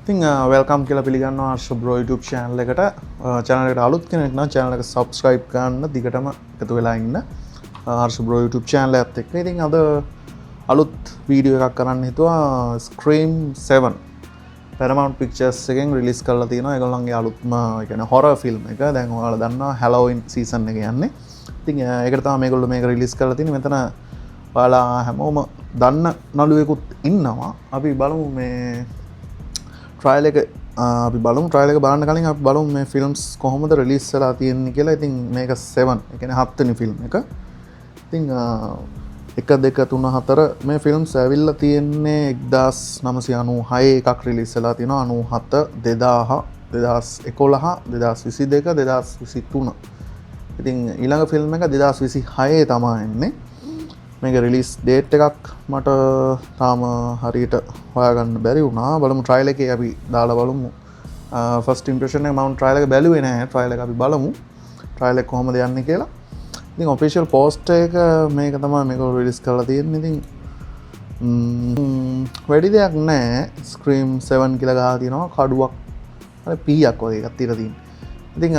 ඉතින් වෙල්කම් කියලා පිළිගන්නවා හර්ෂ බ්‍රෝ YouTube channel එකට. channel එකට අලුත් කෙනෙක් නම් channel එක subscribe කරන්න දිගටම එකතු වෙලා ඉන්න. හර්ෂ බ්‍රෝ YouTube channel එකත් එක්ක. ඉතින් අද අලුත් වීඩියෝ එකක් කරන්න හිතුවා Scream 7 Paramount Pictures එකෙන් රිලීස් කරලා තියෙනවා. ඒගොල්ලන්ගේ අලුත්ම ඒ කියන්නේ horror film එක. දැන් ඔයාලා දන්නවා Halloween season එක යන්නේ. ඉතින් ඒකට තමයි මේගොල්ලෝ මේක රිලීස් කරලා තියෙන්නේ. මෙතන ඔයාලා හැමෝම දන්න නළුවෙකුත් ඉන්නවා. අපි බලමු මේ ට්‍රයිල් එක අපි බලමු ට්‍රයිල් එක බලන්න කලින් අපි බලමු මේ ෆිල්ම්ස් කොහොමද රිලීස් වෙලා තියෙන්නේ කියලා. ඉතින් මේක 7 ඒ කියන්නේ 7 වෙනි ෆිල්ම් එක. ඉතින් 1 2 3 4 මේ ෆිල්ම්ස් ඇවිල්ලා තියෙන්නේ 1996 එකක් රිලීස් වෙලා තියෙනවා. 97 2000 2011 2022 2023. ඉතින් ඊළඟ ෆිල්ම් එක 2026 තමයි එන්නේ. මේක රිලීස් ඩේට් එකක් මට තාම හරියට හොයාගන්න බැරි වුණා. බලමු ට්‍රයිල් එකේ අපි දාලා බලමු. ෆස්ට් ඉම්ප්‍රෙෂන් එක මම ට්‍රයිල් එක බැලුවේ නැහැ. ට්‍රයිල් එක අපි බලමු. ට්‍රයිල් එක කොහොමද යන්නේ කියලා. ඉතින් ඔෆිෂියල් පෝස්ට් එක මේක තමයි මේක රිලීස් කරලා තියෙන්නේ. ඉතින් වැඩි දෙයක් නැහැ. Scream 7 කියලා ගහලා තියෙනවා. කඩුවක් හරි පීයක් වගේ එකක් තියලා තියෙනවා. ඉතින්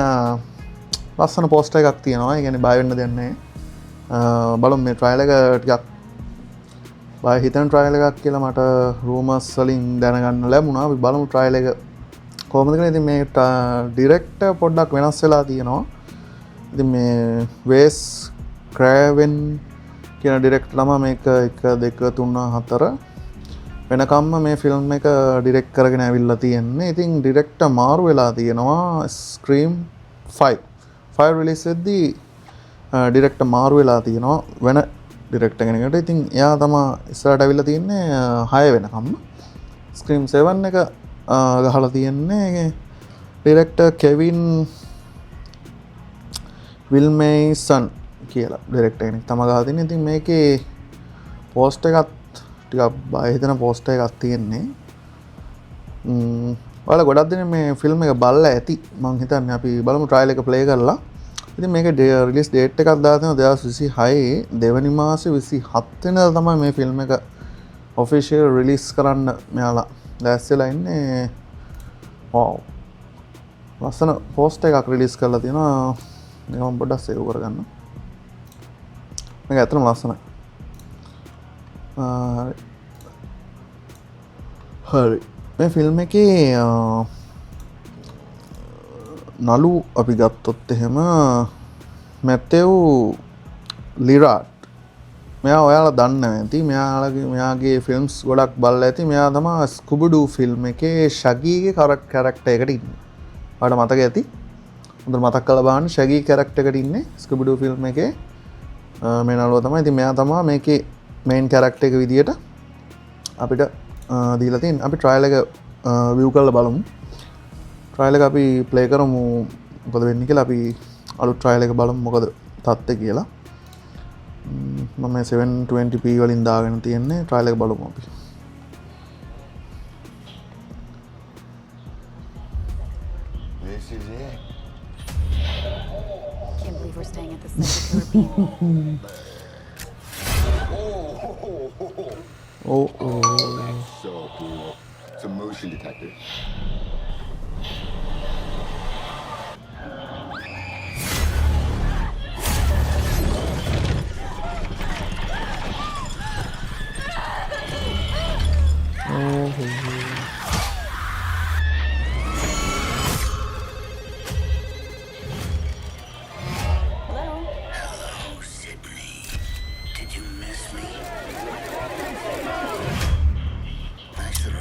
ලස්සන පෝස්ටර් එකක් තියෙනවා. ඒ කියන්නේ බය වෙන්න දෙයක් නැහැ. බලමු මේ ට්‍රයිල් එක ටිකක් බය හිතන ට්‍රයිල් එකක් කියලා මට රූමර්ස් වලින් දැනගන්න ලැබුණා. අපි බලමු ට්‍රයිල් එක කොහොමද කියලා. ඉතින් මේ ඩිරෙක්ටර් පොඩ්ඩක් වෙනස් වෙලා තියෙනවා. ඉතින් මේ වේස් ක්‍රෑවෙන් කියන ඩිරෙක්ටර් ළමා මේක 1 2 3 4 වෙනකම්ම මේ ෆිල්ම් එක ඩිරෙක්ට් කරගෙන ඇවිල්ලා තියෙන්නේ. ඉතින් ඩිරෙක්ටර් මාරු වෙලා තියෙනවා. Scream 5 රිලීස් වෙද්දී ඩිරෙක්ටර් මාරු වෙලා තියෙනවා වෙන ඩිරෙක්ටර් කෙනෙකුට. ඉතින් එයා තමයි ඉස්සරහට ඇවිල්ලා තින්නේ 6 වෙනකම්ම. Scream 7 එක ගහලා තියන්නේ ඩිරෙක්ටර් කෙවින් විල්මේසන් කියලා ඩිරෙක්ටර් කෙනෙක් තමයි ගහලා තින්නේ. ඉතින් මේකේ පෝස්ට් එකත් ටිකක් බය හිතෙන පෝස්ට් එකක් තියෙන්නේ. ඔයාලා ගොඩක් දෙනෙක් මේ ෆිල්ම් එක බලලා ඇති. මම හිතන්නේ අපි බලමු ට්‍රයිල් එක ප්ලේ කරලා. ඉතින් මේක රිලීස් ඩේට් එකක් දාලා තියෙනවා 2026 දෙවනි මාසේ 27 වෙනිදා තමයි මේ ෆිල්ම් එක ඔෆිෂියල් රිලීස් කරන්න මෙයාලා දැස්සලා ඉන්නේ. වව්. ලස්සන පෝස්ට් එකක් රිලීස් කරලා තියෙනවා. මේක මම පොඩ්ඩක් සේව් කරගන්න. මේක ඇත්තටම ලස්සනයි. හරි. මේ ෆිල්ම් එකේ නලු අපි ගත්තොත් එහෙම මැත්තෙව් ලිරාට්. මෙයා ඔයාලා දන්න ඇති. මෙයාගේ ෆිල්ම්ස් ගොඩක් බලලා ඇති. මෙයා තමයි ස්කුබඩු ෆිල්ම් එකේ ශගීගේ කැරක්ටර් එකට ඉන්නේ. ඔයාලට මතක ඇති. හොඳට මතක් කරලා බලන්න ශගී කැරක්ටර් එකට ඉන්නේ ස්කුබඩු ෆිල්ම් එකේ. මේ නළුවා තමයි. ඉතින් මෙයා තමයි මේකේ මේන් කැරක්ටර් එක විදියට අපිට දීලා තියෙන්නේ. අපි ට්‍රයිල් එක view කරලා බලමු. ට්‍රයිල් එක අපි ප්ලේ කරමු. මොකද වෙන්නේ කියලා අපි අලුත් ට්‍රයිල් එක බලමු මොකද තත්ත්වය කියලා. මම 720p වලින් දාගෙන තියෙන්නේ. ට්‍රයිල් එක බලමු අපි. This is it. Can't believe we're staying at the European. Oh. That's so cool. It's a motion detector.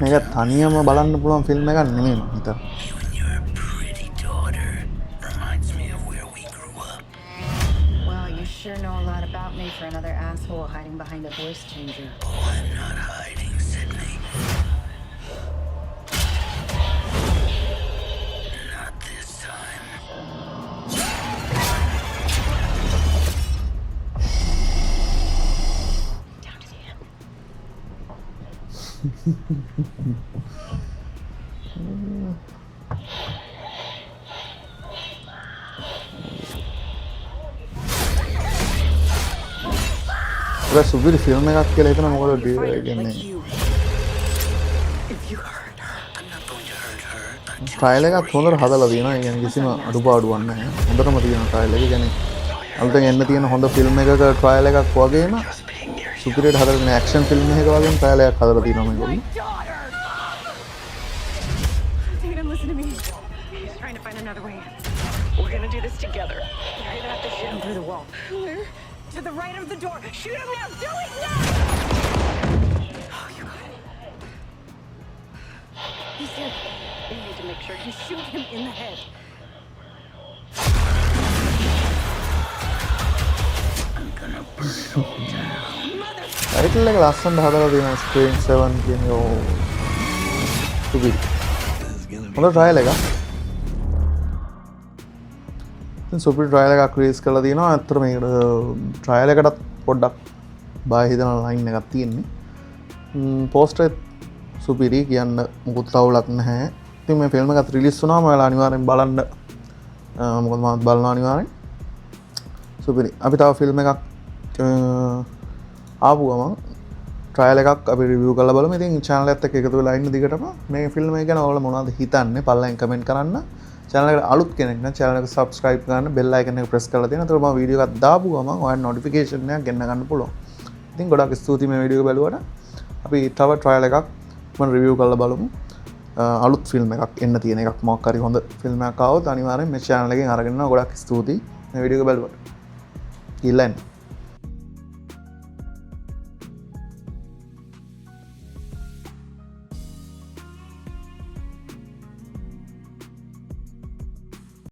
මේක තනියම බලන්න පුළුවන් ෆිල්ම් එකක් නෙමෙයි මම හිතන්නේ. You and your pretty daughter reminds me of where we grew up. Wow, you sure know a lot about me for another asshole hiding behind a voice changer. Oh, I'm not hiding, Sydney. Not this time. Down to the end. ඒක සුපිරි film එකක් කියලා හිතන මොකද Fired කියන්නේ. like you. If you hurt her, I'm not going to hurt trial එකත් හොඳට හදලා තියෙනවා. ඒ කියන්නේ කිසිම අඩුපාඩුවක් නැහැ. හොඳටම තියෙන ට්‍රයිල් එක. කියන්නේ අලුතෙන් එන්න තියෙන හොඳ ෆිල්ම් එකක ට්‍රයිල් එකක් වගේම සුපිරියට හදලා ඇක්ෂන් ෆිල්ම් එකක වගේම ට්‍රයිල් එකක් හදලා තියෙනවා මේගොල්ලෝ. Tatum, listen to me. He's trying to find another way in. We're gonna do this together. You're gonna have to shoot him through the wall. Where? To the right of the door. Shoot him now! Do it now! Oh, you got it. He's dead. We need to make sure you shoot him in the head. I'm gonna burn it all down. Title එක ලස්සනට හදලා තියෙනවා screen 7 කියන සුපිරි. හොඳ trial එකක්. ඉතින් සුපිරි ට්‍රයිල් එකක් රිලීස් කරලා තියෙනවා. අත්‍තර මේකට ට්‍රයිල් එකටත් පොඩ්ඩක් බය හිතන ලයින් එකක් තියෙන්නේ. පෝස්ටර් සුපිරි කියන්න මුකුත් අවුලක් නැහැ. ඉතින් මේ ෆිල්ම් එකත් රිලීස් වුණාම ඔයාලා අනිවාර්යෙන් බලන්න. මොකද මම බලනවා අනිවාර්යෙන්. සුපිරි. අපි තව ෆිල්ම් එකක් ආපු ගමන් ට්‍රයිල් එකක් අපි රිවිව් කරලා බලමු. ඉතින් channel එකත් එක්ක එකතු වෙලා ඉන්න දිගටම මේ ෆිල්ම් එක ගැන ඔයාලා මොනවද හිතන්නේ පල්ලෙන් කමෙන්ට් කරන්න. channel එකට අලුත් කෙනෙක් නම් channel එක subscribe කරන්න, bell icon එක press කරලා දෙන්න. එතකොට මම වීඩියෝ එකක් දාපු ගමන් ඔයාලට notification එකක් ගෙන්න ගන්න පුළුවන්. ඉතින් ගොඩාක් ස්තුතියි මේ වීඩියෝ එක බලුවට. අපි තව ට්‍රයිල් එකක් මම රිවිව් කරලා බලමු. අලුත් ෆිල්ම් එකක් එන්න තියෙන එකක් මොකක් හරි හොඳ ෆිල්ම් එකක් ආවොත් අනිවාර්යෙන් මේ channel එකෙන් අරගෙන යනවා. ගොඩාක් ස්තුතියි මේ වීඩියෝ එක බලුවට. ඊළඟ